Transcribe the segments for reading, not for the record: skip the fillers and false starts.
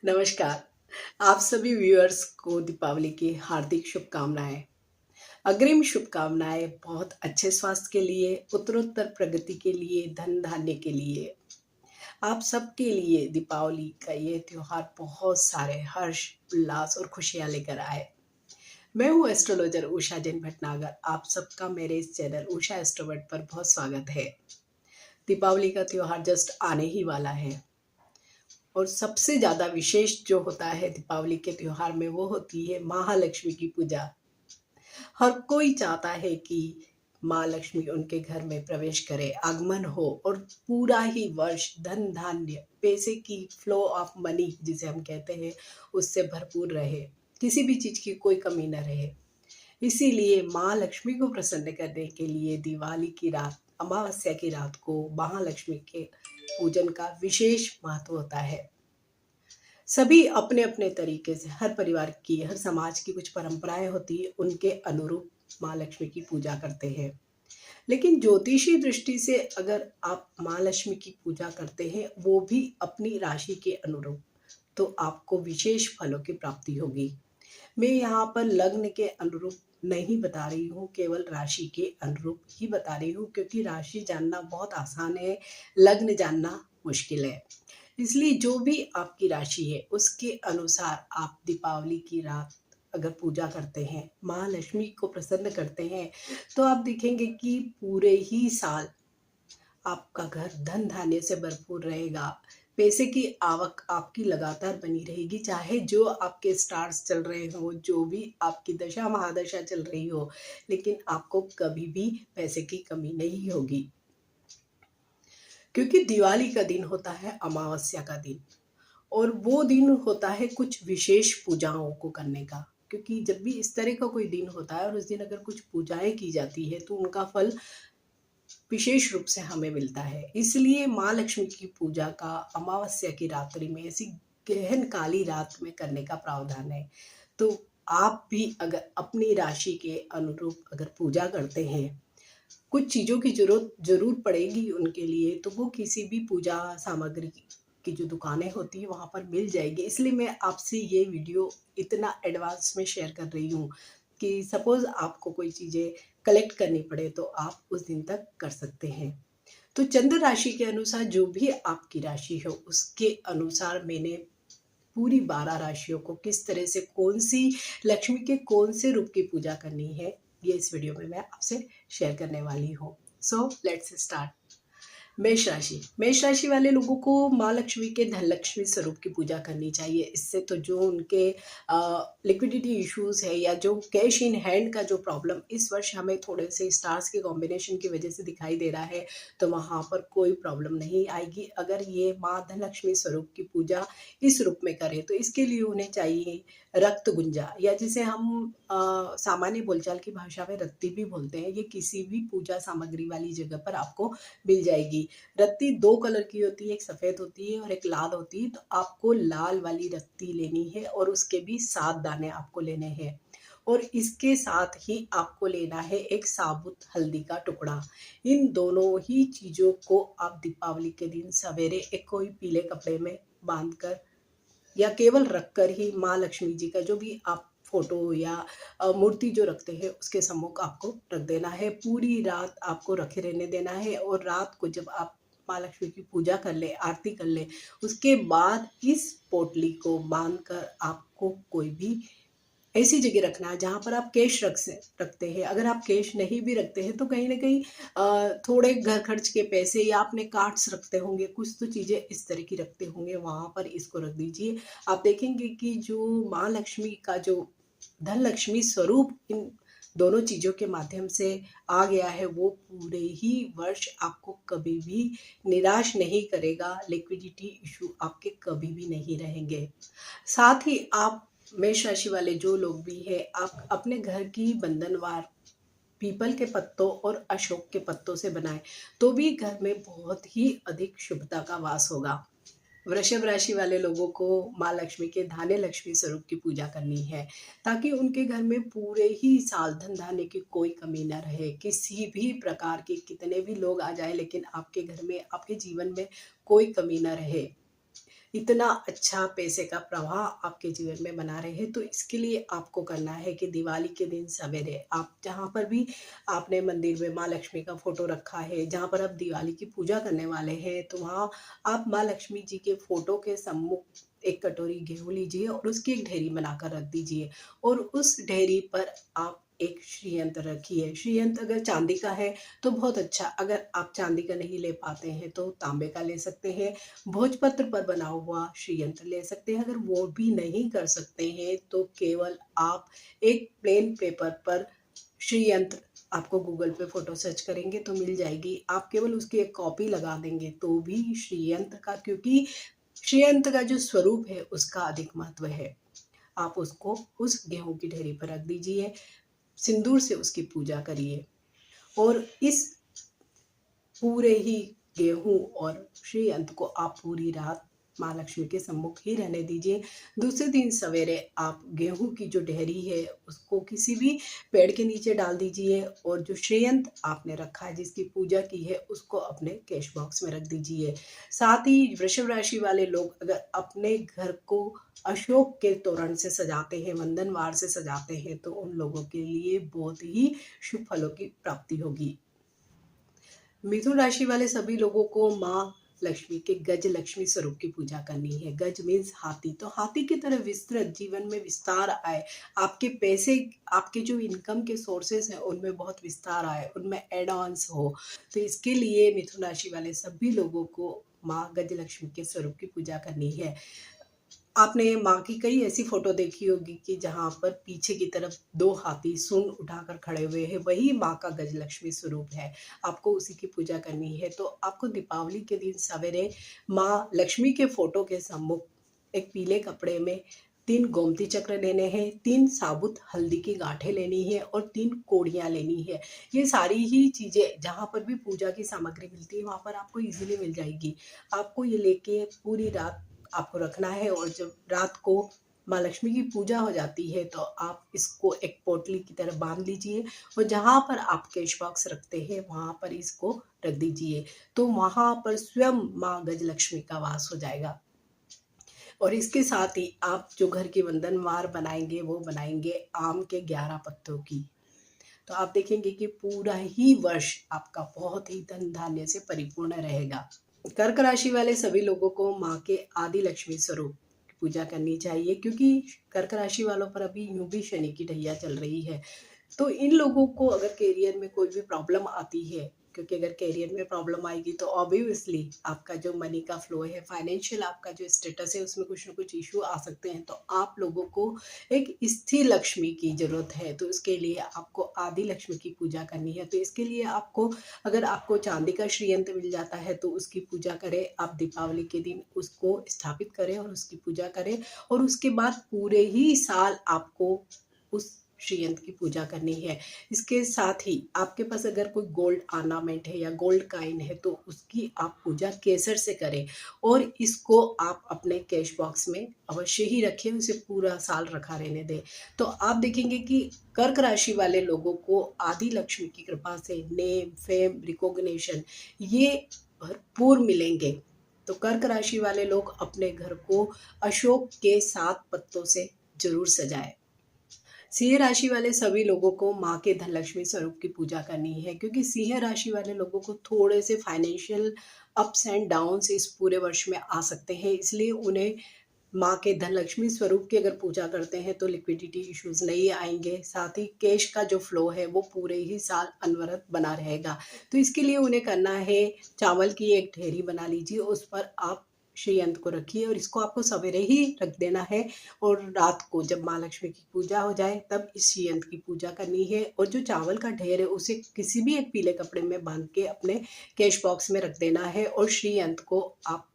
नमस्कार। आप सभी व्यूअर्स को दीपावली की हार्दिक शुभकामनाएं। अग्रिम शुभकामनाएं बहुत अच्छे स्वास्थ्य के लिए, उत्तरोत्तर प्रगति के लिए, धन धान्य के लिए। आप सबके लिए दीपावली का ये त्योहार बहुत सारे हर्ष, उल्लास और खुशियां लेकर आए। मैं हूँ एस्ट्रोलॉजर उषा जैन भटनागर। आप सबका मेरे इस चैनल उषा एस्ट्रोवर्ट पर बहुत स्वागत है। दीपावली का त्योहार जस्ट आने ही वाला है और सबसे ज़्यादा विशेष जो होता है दीपावली के त्योहार में वो होती है महालक्ष्मी की पूजा। हर कोई चाहता है कि माँ लक्ष्मी उनके घर में प्रवेश करे, आगमन हो और पूरा ही वर्ष धन धान्य, पैसे की फ्लो ऑफ मनी जिसे हम कहते हैं, उससे भरपूर रहे, किसी भी चीज़ की कोई कमी न रहे। इसीलिए माँ लक्ष्मी को प्रसन्न करने के लिए दिवाली की रात, अमावस्या की रात को महालक्ष्मी के पूजन का विशेष महत्व होता है। सभी अपने अपने तरीके से, हर परिवार की, हर समाज की कुछ परंपराएं होती है, उनके अनुरूप माँ लक्ष्मी की पूजा करते हैं। लेकिन ज्योतिषी दृष्टि से अगर आप माँ लक्ष्मी की पूजा करते हैं, वो भी अपनी राशि के अनुरूप, तो आपको विशेष फलों की प्राप्ति होगी। मैं यहाँ पर लग्न के अनुरूप नहीं बता रही हूँ, केवल राशि के अनुरूप ही बता रही हूँ, क्योंकि राशि जानना बहुत आसान है, लग्न जानना मुश्किल है। इसलिए जो भी आपकी राशि है उसके अनुसार आप दीपावली की रात अगर पूजा करते हैं, महालक्ष्मी को प्रसन्न करते हैं, तो आप देखेंगे कि पूरे ही साल आपका घर धन धान्य से भरपूर रहेगा। पैसे की आवक आपकी लगातार बनी रहेगी, चाहे जो आपके स्टार्स चल रहे हो, जो भी आपकी दशा महादशा चल रही हो, लेकिन आपको कभी भी पैसे की कमी नहीं होगी। क्योंकि दिवाली का दिन होता है अमावस्या का दिन, और वो दिन होता है कुछ विशेष पूजाओं को करने का। क्योंकि जब भी इस तरह का कोई दिन होता है और उस दिन अगर कुछ पूजाएं की जाती है तो उनका फल विशेष रूप से हमें मिलता है। इसलिए माँ लक्ष्मी की पूजा का अमावस्या की रात्रि में, ऐसी गहन काली रात में करने का प्रावधान है। तो आप भी अगर अपनी राशि के अनुरूप अगर पूजा करते हैं, कुछ चीज़ों की ज़रूर पड़ेगी उनके लिए, तो वो किसी भी पूजा सामग्री की जो दुकानें होती हैं वहाँ पर मिल जाएगी। इसलिए मैं आपसे ये वीडियो इतना एडवांस में शेयर कर रही हूँ कि सपोज़ आपको कोई चीज़ें कलेक्ट करनी पड़े तो आप उस दिन तक कर सकते हैं। तो चंद्र राशि के अनुसार जो भी आपकी राशि हो उसके अनुसार मैंने पूरी 12 राशियों को किस तरह से, कौन सी लक्ष्मी के कौन से रूप की पूजा करनी है, ये इस वीडियो में मैं आपसे शेयर करने वाली हूँ। So let's start. मेष राशि वाले लोगों को माँ लक्ष्मी के धन लक्ष्मी स्वरूप की पूजा करनी चाहिए। इससे तो जो उनके लिक्विडिटी इश्यूज है या जो कैश इन हैंड का जो प्रॉब्लम इस वर्ष हमें थोड़े से स्टार्स के कॉम्बिनेशन की वजह से दिखाई दे रहा है, तो वहाँ पर कोई प्रॉब्लम नहीं आएगी अगर ये माँ धन लक्ष्मी स्वरूप की पूजा इस रूप में करें। तो इसके लिए उन्हें चाहिए रक्त गुंजा, या जिसे हम सामान्य बोलचाल की भाषा में रत्ती भी बोलते हैं। ये किसी भी पूजा सामग्री वाली जगह पर आपको मिल जाएगी। रत्ती दो कलर की होती है, एक सफ़ेद होती है और एक लाल होती है। तो आपको लाल वाली रत्ती लेनी है और उसके भी 7 दाने आपको लेने हैं। और इसके साथ ही आपको लेना है एक साबुत हल्दी का टुकड़ा। इन दोनों ही चीज़ों को आप दीपावली के दिन सवेरे एक कोई पीले कपड़े में बांध कर या केवल रखकर ही माँ लक्ष्मी जी का जो भी आप फोटो या मूर्ति जो रखते हैं उसके सम्मुख आपको रख देना है। पूरी रात आपको रखे रहने देना है और रात को जब आप माँ लक्ष्मी की पूजा कर ले, आरती कर ले, उसके बाद इस पोटली को बांध कर आपको कोई भी ऐसी जगह रखना है जहाँ पर आप कैश रखते हैं। अगर आप कैश नहीं भी रखते हैं तो कहीं ना कहीं थोड़े घर खर्च के पैसे या अपने कार्ड्स रखते होंगे, कुछ तो चीज़ें इस तरह की रखते होंगे, वहाँ पर इसको रख दीजिए। आप देखेंगे कि जो माँ लक्ष्मी का जो धन लक्ष्मी स्वरूप इन दोनों चीज़ों के माध्यम से आ गया है, वो पूरे ही वर्ष आपको कभी भी निराश नहीं करेगा। लिक्विडिटी इशू आपके कभी भी नहीं रहेंगे। साथ ही आप मेष राशि वाले जो लोग भी हैं, आप अपने घर की बंधनवार पीपल के पत्तों और अशोक के पत्तों से बनाएं, तो भी घर में बहुत ही अधिक शुभता का वास होगा। वृषभ राशि वाले लोगों को माँ लक्ष्मी के धान्य लक्ष्मी स्वरूप की पूजा करनी है, ताकि उनके घर में पूरे ही साल धन धान्य की कोई कमी न रहे। किसी भी प्रकार के कितने भी लोग आ जाए, लेकिन आपके घर में, आपके जीवन में कोई कमी न रहे। इतना अच्छा पैसे का प्रवाह आपके जीवन में बना रहे। तो इसके लिए आपको करना है कि दिवाली के दिन सवेरे आप जहाँ पर भी आपने मंदिर में माँ लक्ष्मी का फ़ोटो रखा है, जहाँ पर आप दिवाली की पूजा करने वाले हैं, तो वहाँ आप माँ लक्ष्मी जी के फ़ोटो के सम्मुख एक कटोरी गेहूँ लीजिए और उसकी एक ढेरी बनाकर रख दीजिए और उस ढेरी पर आप एक श्रीयंत्र रखिए। श्रीयंत्र अगर चांदी का है तो बहुत अच्छा, अगर आप चांदी का नहीं ले पाते हैं तो तांबे का ले सकते हैं, भोजपत्र पर बना हुआ श्रीयंत्र ले सकते हैं। अगर वो भी नहीं कर सकते हैं तो केवल आप एक प्लेन पेपर पर श्रीयंत्र, आपको गूगल पे फ़ोटो सर्च करेंगे तो मिल जाएगी, आप केवल उसकी एक कॉपी लगा देंगे तो भी श्रीयंत्र का, क्योंकि श्रीयंत्र का जो स्वरूप है उसका अधिक महत्व है। आप उसको उस गेहूँ की ढेरी पर रख दीजिए, सिंदूर से उसकी पूजा करिए और इस पूरे ही गेहूँ और श्रीयंत्र को आप पूरी रात माँ लक्ष्मी के सम्मुख ही रहने दीजिए। दूसरे दिन सवेरे आप गेहूँ की जो ढेरी है उसको किसी भी पेड़ के नीचे डाल दीजिए और जो श्रीयंत्र आपने रखा है, जिसकी पूजा की है, उसको अपने कैश बॉक्स में रख दीजिए। साथ ही वृषभ राशि वाले लोग अगर अपने घर को अशोक के तोरण से सजाते हैं, वंदनवार से सजाते हैं, तो उन लोगों के लिए बहुत ही शुभ फलों की प्राप्ति होगी। मिथुन राशि वाले सभी लोगों को माँ लक्ष्मी के गज लक्ष्मी स्वरूप की पूजा करनी है। गज मीन्स हाथी, तो हाथी की तरह विस्तृत जीवन में विस्तार आए, आपके पैसे, आपके जो इनकम के सोर्सेस हैं उनमें बहुत विस्तार आए, उनमें एड ऑन्स हो। तो इसके लिए मिथुन राशि वाले सभी लोगों को माँ गज लक्ष्मी के स्वरूप की पूजा करनी है। आपने माँ की कई ऐसी फोटो देखी होगी कि जहाँ पर पीछे की तरफ दो हाथी सूंड उठाकर खड़े हुए हैं, वही माँ का गजलक्ष्मी स्वरूप है। आपको उसी की पूजा करनी है। तो आपको दीपावली के दिन सवेरे माँ लक्ष्मी के फोटो के सम्मुख एक पीले कपड़े में 3 गोमती चक्र लेने हैं, 3 साबुत हल्दी की गांठें लेनी है और 3 कोड़ियाँ लेनी है। ये सारी ही चीज़ें जहाँ पर भी पूजा की सामग्री मिलती है वहाँ पर आपको इजीली मिल जाएगी। आपको ये लेके पूरी रात आपको रखना है और जब रात को माँ लक्ष्मी की पूजा हो जाती है तो आप इसको एक पोटली की तरह बांध लीजिए और जहाँ पर आप कैश बॉक्स रखते हैं वहाँ पर इसको रख दीजिए। तो वहाँ पर स्वयं माँ गजलक्ष्मी का वास हो जाएगा। और इसके साथ ही आप जो घर की वंदनवार बनाएंगे वो बनाएंगे आम के 11 पत्तों की। तो आप देखेंगे कि पूरा ही वर्ष आपका बहुत ही धन धान्य से परिपूर्ण रहेगा। कर्क राशि वाले सभी लोगों को माँ के आदि लक्ष्मी स्वरूप की पूजा करनी चाहिए, क्योंकि कर्क राशि वालों पर अभी यूं भी शनि की ढैया चल रही है। तो इन लोगों को अगर करियर में कोई भी प्रॉब्लम आती है, क्योंकि अगर करियर में प्रॉब्लम आएगी तो ऑब्वियसली आपका जो मनी का फ्लो है, फाइनेंशियल आपका जो स्टेटस है, उसमें कुछ ना कुछ इशू आ सकते हैं। तो आप लोगों को एक स्थिर लक्ष्मी की जरूरत है, तो इसके लिए आपको आदि लक्ष्मी की पूजा करनी है। तो इसके लिए आपको, अगर आपको चांदी का श्रीयंत्र मिल जाता है तो उसकी पूजा करें। आप दीपावली के दिन उसको स्थापित करें और उसकी पूजा करें और उसके बाद पूरे ही साल आपको उस श्रीयंत्र की पूजा करनी है। इसके साथ ही आपके पास अगर कोई गोल्ड ऑर्नामेंट है या गोल्ड कॉइन है तो उसकी आप पूजा केसर से करें और इसको आप अपने कैश बॉक्स में अवश्य ही रखें, उसे पूरा साल रखा रहने दें। तो आप देखेंगे कि कर्क राशि वाले लोगों को आदि लक्ष्मी की कृपा से नेम, फेम, रिकॉग्निशन ये भरपूर मिलेंगे। तो कर्क राशि वाले लोग अपने घर को अशोक के 7 पत्तों से जरूर सजाएं। सिंह राशि वाले सभी लोगों को माँ के धनलक्ष्मी स्वरूप की पूजा करनी है, क्योंकि सिंह राशि वाले लोगों को थोड़े से फाइनेंशियल अप्स एंड डाउन्स इस पूरे वर्ष में आ सकते हैं। इसलिए उन्हें माँ के धनलक्ष्मी स्वरूप की अगर पूजा करते हैं तो लिक्विडिटी इश्यूज नहीं आएंगे। साथ ही कैश का जो फ्लो है वो पूरे ही साल अनवरत बना रहेगा। तो इसके लिए उन्हें करना है, चावल की एक ढेरी बना लीजिए, उस पर आप श्रीयंत्र को रखिए और इसको आपको सवेरे ही रख देना है और रात को जब माँ लक्ष्मी की पूजा हो जाए तब इस श्रीयंत्र की पूजा करनी है। और जो चावल का ढेर है उसे किसी भी एक पीले कपड़े में बांध के अपने कैश बॉक्स में रख देना है और श्रीयंत्र को आप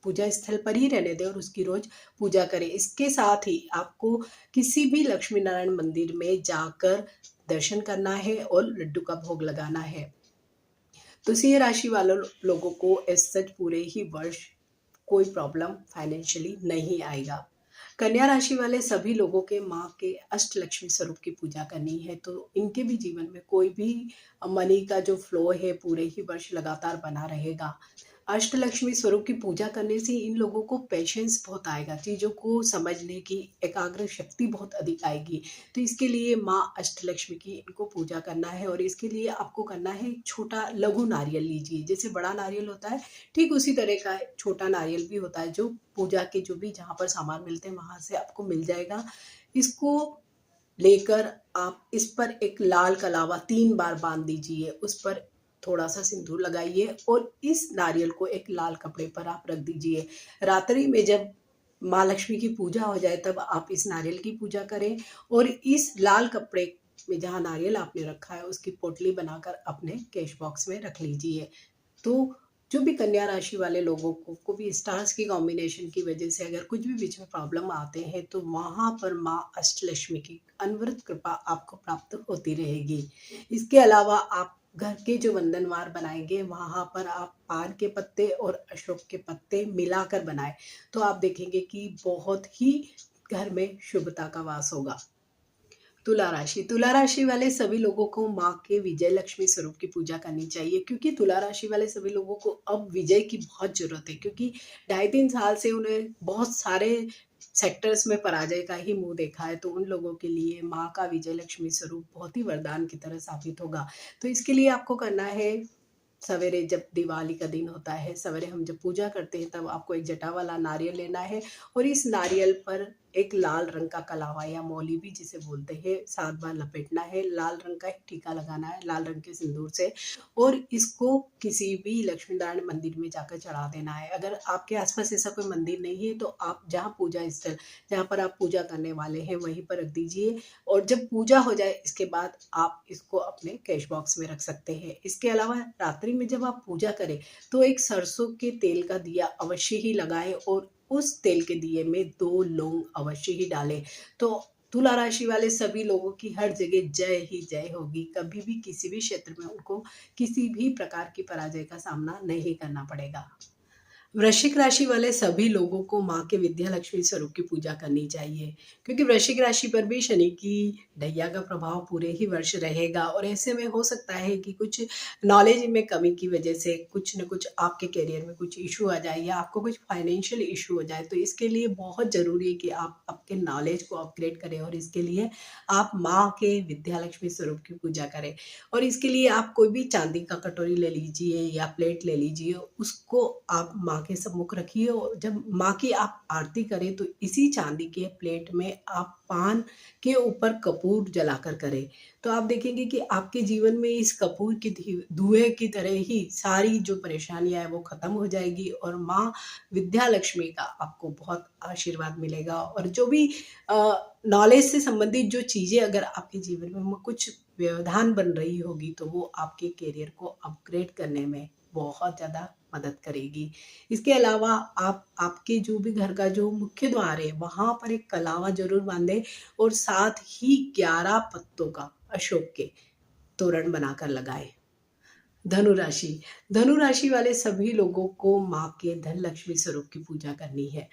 पूजा स्थल पर ही रहने दें और उसकी रोज पूजा करें। इसके साथ ही आपको किसी भी लक्ष्मी नारायण मंदिर में जाकर दर्शन करना है और लड्डू का भोग लगाना है। तो सिंह राशि वालों लोगों को एज सच पूरे ही वर्ष कोई प्रॉब्लम फाइनेंशियली नहीं आएगा। कन्या राशि वाले सभी लोगों के माँ के अष्ट लक्ष्मी स्वरूप की पूजा करनी है, तो इनके भी जीवन में कोई भी मनी का जो फ्लो है पूरे ही वर्ष लगातार बना रहेगा। अष्टलक्ष्मी स्वरूप की पूजा करने से इन लोगों को पेशेंस बहुत आएगा, चीज़ों को समझने की एकाग्र शक्ति बहुत अधिक आएगी। तो इसके लिए माँ अष्टलक्ष्मी की इनको पूजा करना है, और इसके लिए आपको करना है एक छोटा लघु नारियल लीजिए। जैसे बड़ा नारियल होता है, ठीक उसी तरह का छोटा नारियल भी होता है, जो पूजा के जो भी जहाँ पर सामान मिलते हैं वहाँ से आपको मिल जाएगा। इसको लेकर आप इस पर एक लाल कलावा 3 बार बांध दीजिए, उस पर थोड़ा-सा सिंदूर लगाइए और इस नारियल को एक लाल कपड़े पर आप रख दीजिए। रात्रि में जब माँ लक्ष्मी की पूजा हो जाए तब आप इस नारियल की पूजा करें, और इस लाल कपड़े में जहाँ नारियल आपने रखा है उसकी पोटली बनाकर अपने कैश बॉक्स में रख लीजिए। तो जो भी कन्या राशि वाले लोगों को भी स्टार्स की कॉम्बिनेशन की वजह से अगर कुछ भी बीच में प्रॉब्लम आते हैं तो वहाँ पर माँ अष्टलक्ष्मी की अनवरत कृपा आपको प्राप्त होती रहेगी। इसके अलावा आप घर के जो वंदनवार बनाएंगे वहाँ पर आप पान के पत्ते और अशोक के पत्ते मिलाकर बनाएं, तो आप देखेंगे कि बहुत ही घर में शुभता का वास होगा। तुला राशि वाले सभी लोगों को माँ के विजय लक्ष्मी स्वरूप की पूजा करनी चाहिए, क्योंकि तुला राशि वाले सभी लोगों को अब विजय की बहुत जरूरत है, क्योंकि 2.5-3 साल से उन्हें बहुत सारे सेक्टर्स में पराजय का ही मुंह देखा है। तो उन लोगों के लिए माँ का विजय लक्ष्मी स्वरूप बहुत ही वरदान की तरह साबित होगा। तो इसके लिए आपको करना है, सवेरे जब दिवाली का दिन होता है, सवेरे हम जब पूजा करते हैं तब आपको एक जटा वाला नारियल लेना है, और इस नारियल पर एक लाल रंग का कलावा या मौली भी जिसे बोलते हैं 7 बार लपेटना है, लाल रंग का एक टीका लगाना है लाल रंग के सिंदूर से, और इसको किसी भी लक्ष्मी नारायण मंदिर में जाकर चढ़ा देना है। अगर आपके आसपास ऐसा कोई मंदिर नहीं है तो आप जहाँ पूजा स्थल जहाँ पर आप पूजा करने वाले हैं वहीं पर रख दीजिए, और जब पूजा हो जाए इसके बाद आप इसको अपने कैश बॉक्स में रख सकते हैं। इसके अलावा रात्रि में जब आप पूजा करें तो एक सरसों के तेल का दिया अवश्य ही लगाएं, और उस तेल के दिए में 2 लौंग अवश्य ही डालें। तो तुला राशि वाले सभी लोगों की हर जगह जय ही जय होगी, कभी भी किसी भी क्षेत्र में उनको किसी भी प्रकार की पराजय का सामना नहीं करना पड़ेगा। वृश्चिक राशि वाले सभी लोगों को माँ के विद्या लक्ष्मी स्वरूप की पूजा करनी चाहिए, क्योंकि वृश्चिक राशि पर भी शनि की ढैया का प्रभाव पूरे ही वर्ष रहेगा, और ऐसे में हो सकता है कि कुछ नॉलेज में कमी की वजह से कुछ न कुछ आपके करियर में कुछ इशू आ जाए या आपको कुछ फाइनेंशियल इशू हो जाए। तो इसके लिए बहुत ज़रूरी है कि आप आपके नॉलेज को अपग्रेड करें, और इसके लिए आप माँ के विद्या लक्ष्मी स्वरूप की पूजा करें। और इसके लिए आप कोई भी चांदी का कटोरी ले लीजिए या प्लेट ले लीजिए, उसको आप माँ के सम्मुख रखिए, और जब माँ की आप आरती करें तो इसी चांदी के प्लेट में आप पान के ऊपर कपूर जलाकर करें। तो आप देखेंगे कि आपके जीवन में इस कपूर की धुएं की तरह ही सारी जो परेशानियां है वो खत्म हो जाएगी, और माँ विद्या लक्ष्मी का आपको बहुत आशीर्वाद मिलेगा। और जो भी नॉलेज से संबंधित जो चीज़ें अगर आपके जीवन में कुछ व्यवधान बन रही होगी तो वो आपके करियर को अपग्रेड करने में बहुत ज़्यादा मदद करेगी। इसके अलावा आप आपके जो भी घर का जो मुख्य द्वार है वहाँ पर एक कलावा ज़रूर बांधें, और साथ ही 11 पत्तों का अशोक के तोरण बनाकर लगाएं। धनुराशि धनुराशि वाले सभी लोगों को माँ के धन लक्ष्मी स्वरूप की पूजा करनी है,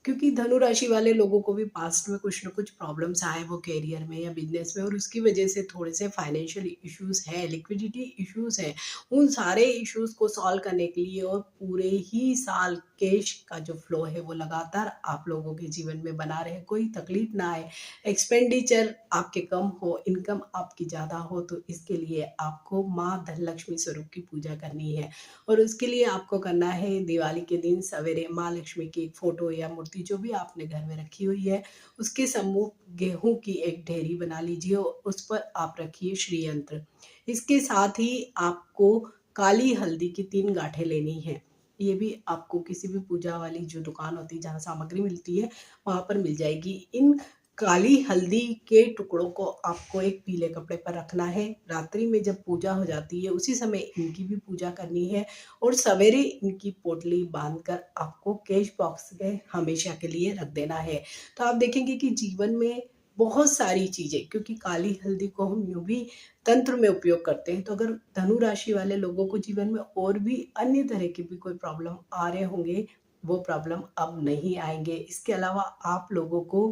क्योंकि धनु राशि वाले लोगों को भी पास्ट में कुछ ना कुछ प्रॉब्लम्स आए, वो करियर में या बिजनेस में, और उसकी वजह से थोड़े से फाइनेंशियल इश्यूज हैं, लिक्विडिटी इश्यूज हैं। उन सारे इश्यूज को सॉल्व करने के लिए और पूरे ही साल कैश का जो फ्लो है वो लगातार आप लोगों के जीवन में बना रहे, कोई तकलीफ ना आए, एक्सपेंडिचर आपके कम हो, इनकम आपकी ज़्यादा हो, तो इसके लिए आपको माँ धन लक्ष्मी स्वरूप की पूजा करनी है। और उसके लिए आपको करना है, दिवाली के दिन सवेरे माँ लक्ष्मी की एक फोटो या मूर्ति जो भी आपने घर में रखी हुई है उसके सम्मुख गेहूं की एक ढेरी बना लीजिए, और उस पर आप रखिए श्री यंत्र। इसके साथ ही आपको काली हल्दी की 3 गांठें लेनी है। ये भी आपको किसी भी पूजा वाली जो दुकान होती है जहाँ सामग्री मिलती है वहां पर मिल जाएगी। इन काली हल्दी के टुकड़ों को आपको एक पीले कपड़े पर रखना है। रात्रि में जब पूजा हो जाती है उसी समय इनकी भी पूजा करनी है, और सवेरे इनकी पोटली बांधकर आपको कैश बॉक्स में हमेशा के लिए रख देना है। तो आप देखेंगे कि जीवन में बहुत सारी चीज़ें, क्योंकि काली हल्दी को हम यूँ भी तंत्र में उपयोग करते हैं, तो अगर धनु राशि वाले लोगों को जीवन में और भी अन्य तरह की भी कोई प्रॉब्लम आ रहे होंगे वो प्रॉब्लम अब नहीं आएंगे। इसके अलावा आप लोगों को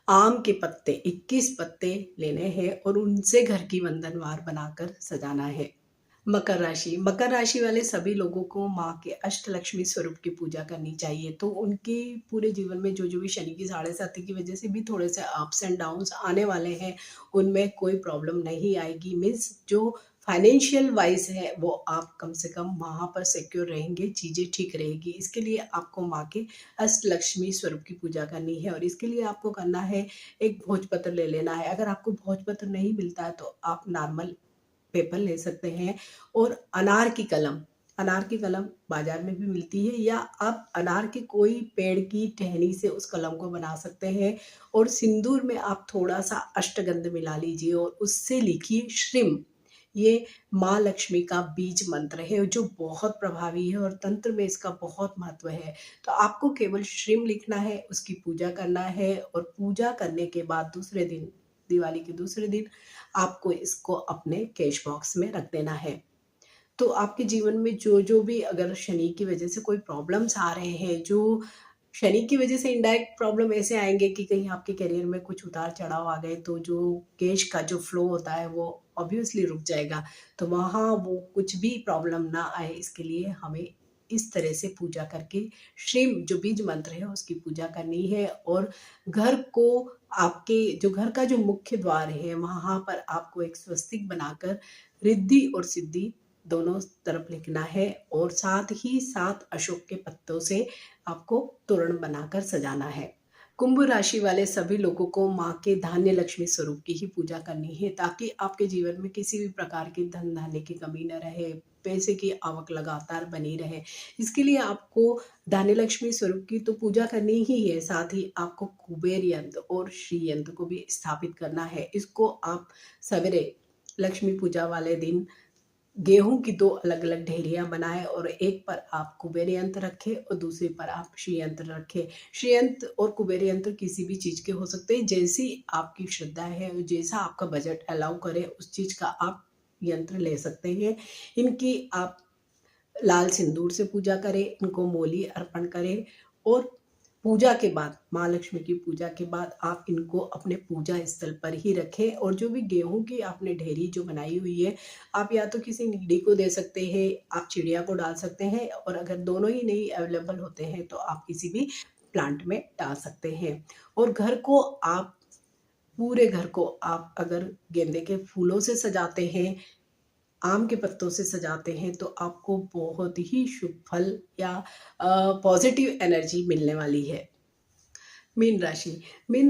आम के पत्ते 21 पत्ते लेने हैं और उनसे घर की वंदनवार बनाकर सजाना है। मकर राशि वाले सभी लोगों को माँ के अष्टलक्ष्मी स्वरूप की पूजा करनी चाहिए। तो उनके पूरे जीवन में जो भी शनि की साढ़े साती की वजह से भी थोड़े से अप्स एंड डाउन्स आने वाले हैं, उनमें कोई प्रॉब्लम नहीं आएगी। मीन्स जो फाइनेंशियल वाइज है वो आप कम से कम वहाँ पर सिक्योर रहेंगे, चीज़ें ठीक रहेगी। इसके लिए आपको माँ के अष्टलक्ष्मी स्वरूप की पूजा करनी है और इसके लिए आपको करना है, एक भोजपत्र ले लेना है। अगर आपको भोजपत्र नहीं मिलता है तो आप नॉर्मल पेपर ले सकते हैं और अनार की कलम बाजार में भी मिलती है, या आप अनार के कोई पेड़ की टहनी से उस कलम को बना सकते हैं और सिंदूर में आप थोड़ा सा अष्टगंध मिला लीजिए और उससे लिखिए श्रीम। ये माँ लक्ष्मी का बीज मंत्र है जो बहुत प्रभावी है और तंत्र में इसका बहुत महत्व है। तो आपको केवल श्रीम लिखना है, उसकी पूजा करना है और पूजा करने के बाद दूसरे दिन, दिवाली के दूसरे दिन, आपको इसको अपने कैश बॉक्स में रख देना है। तो आपके जीवन में जो भी अगर शनि की वजह से कोई प्रॉब्लम्स आ रहे हैं, जो शनि की वजह से इनडायरेक्ट प्रॉब्लम ऐसे आएंगे कि कहीं आपके करियर में कुछ उतार चढ़ाव आ गए तो जो कैश का जो फ्लो होता है वो ऑब्वियसली रुक जाएगा। तो वहाँ वो कुछ भी प्रॉब्लम ना आए, इसके लिए हमें इस तरह से पूजा करके श्रीम जो बीज मंत्र है उसकी पूजा करनी है। और घर को, आपके जो घर का जो मुख्य द्वार है वहाँ पर आपको एक स्वस्तिक बनाकर रिद्धि और सिद्धि दोनों तरफ लिखना है और साथ ही साथ अशोक के पत्तों से आपको तोरण बनाकर सजाना है। कुंभ राशि वाले सभी लोगों को माँ के धान्य लक्ष्मी स्वरूप की ही पूजा करनी है ताकि आपके जीवन में किसी भी प्रकार की धन धान्य की कमी न रहे, पैसे की आवक लगातार बनी रहे। इसके लिए आपको धान्य लक्ष्मी स्वरूप की तो पूजा करनी ही है, साथ ही आपको कुबेर यंत्र और श्री यंत्र को भी स्थापित करना है। इसको आप सवेरे लक्ष्मी पूजा वाले दिन गेहूं की दो अलग अलग ढेरियां बनाएं और एक पर आप कुबेर यंत्र रखें और दूसरे पर आप श्री यंत्र रखें। श्री यंत्र और कुबेर यंत्र किसी भी चीज के हो सकते हैं, जैसी आपकी श्रद्धा है और जैसा आपका बजट अलाउ करे उस चीज का आप यंत्र ले सकते हैं। इनकी आप लाल सिंदूर से पूजा करें, इनको मोली अर्पण करें और पूजा के बाद, माँ लक्ष्मी की पूजा के बाद आप इनको अपने पूजा स्थल पर ही रखें। और जो भी गेहूं की आपने ढेरी जो बनाई हुई है, आप या तो किसी नीडी को दे सकते हैं, आप चिड़िया को डाल सकते हैं, और अगर दोनों ही नहीं अवेलेबल होते हैं तो आप किसी भी प्लांट में डाल सकते हैं। और घर को आप, पूरे घर को आप अगर गेंदे के फूलों से सजाते हैं, आम के पत्तों से सजाते हैं तो आपको बहुत ही शुभ फल या पॉजिटिव एनर्जी मिलने वाली है। मीन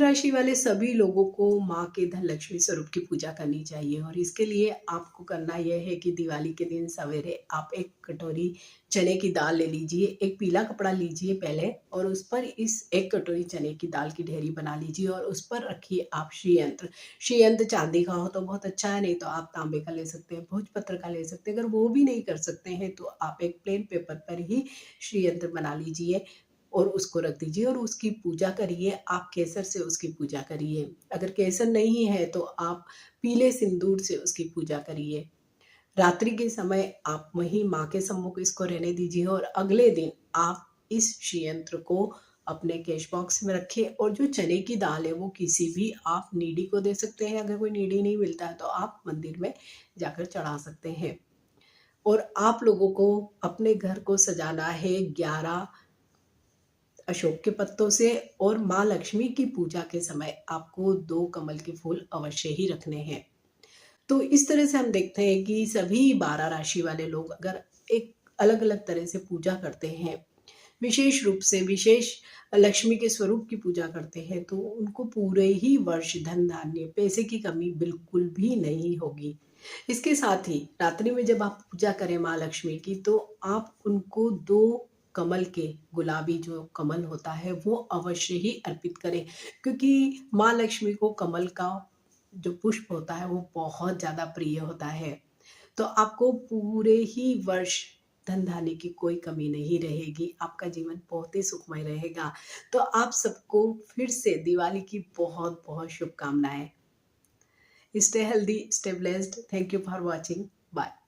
राशि वाले सभी लोगों को माँ के धन लक्ष्मी स्वरूप की पूजा करनी चाहिए और इसके लिए आपको करना यह है कि दिवाली के दिन सवेरे आप एक कटोरी चने की दाल ले लीजिए, एक पीला कपड़ा लीजिए पहले और उस पर इस एक कटोरी चने की दाल की ढेरी बना लीजिए और उस पर रखिए आप श्री यंत्र। श्री यंत्र चांदी का हो तो बहुत अच्छा है, नहीं तो आप तांबे का ले सकते हैं, भोजपत्र का ले सकते हैं। अगर वो भी नहीं कर सकते हैं तो आप एक प्लेन पेपर पर ही श्री यंत्र बना लीजिए और उसको रख दीजिए और उसकी पूजा करिए। आप केसर से उसकी पूजा करिए, अगर केसर नहीं है तो आप पीले सिंदूर से उसकी पूजा करिए। रात्रि के समय आप वहीं माँ के सम्मुख इसको रहने दीजिए और अगले दिन आप इस श्री यंत्र को अपने कैश बॉक्स में रखें। और जो चने की दाल है वो किसी भी आप नीडी को दे सकते हैं, अगर कोई नीडी नहीं मिलता है तो आप मंदिर में जाकर चढ़ा सकते हैं। और आप लोगों को अपने घर को सजाना है 11 अशोक के पत्तों से और माँ लक्ष्मी की पूजा के समय आपको 2 कमल के फूल अवश्य ही रखने हैं। तो इस तरह से हम देखते हैं कि सभी 12 राशि वाले लोग अगर एक अलग अलग तरह से पूजा करते हैं, विशेष रूप से विशेष लक्ष्मी के स्वरूप की पूजा करते हैं, तो उनको पूरे ही वर्ष धन धान्य पैसे की कमी बिल्कुल भी नहीं होगी। इसके साथ ही रात्रि में जब आप पूजा करें माँ लक्ष्मी की तो आप उनको 2 कमल के, गुलाबी जो कमल होता है वो अवश्य ही अर्पित करें, क्योंकि माँ लक्ष्मी को कमल का जो पुष्प होता है वो बहुत ज़्यादा प्रिय होता है। तो आपको पूरे ही वर्ष धन धान्य की कोई कमी नहीं रहेगी, आपका जीवन बहुत ही सुखमय रहेगा। तो आप सबको फिर से दिवाली की बहुत बहुत शुभकामनाएं। Stay healthy, stay blessed. Thank you for watching. Bye.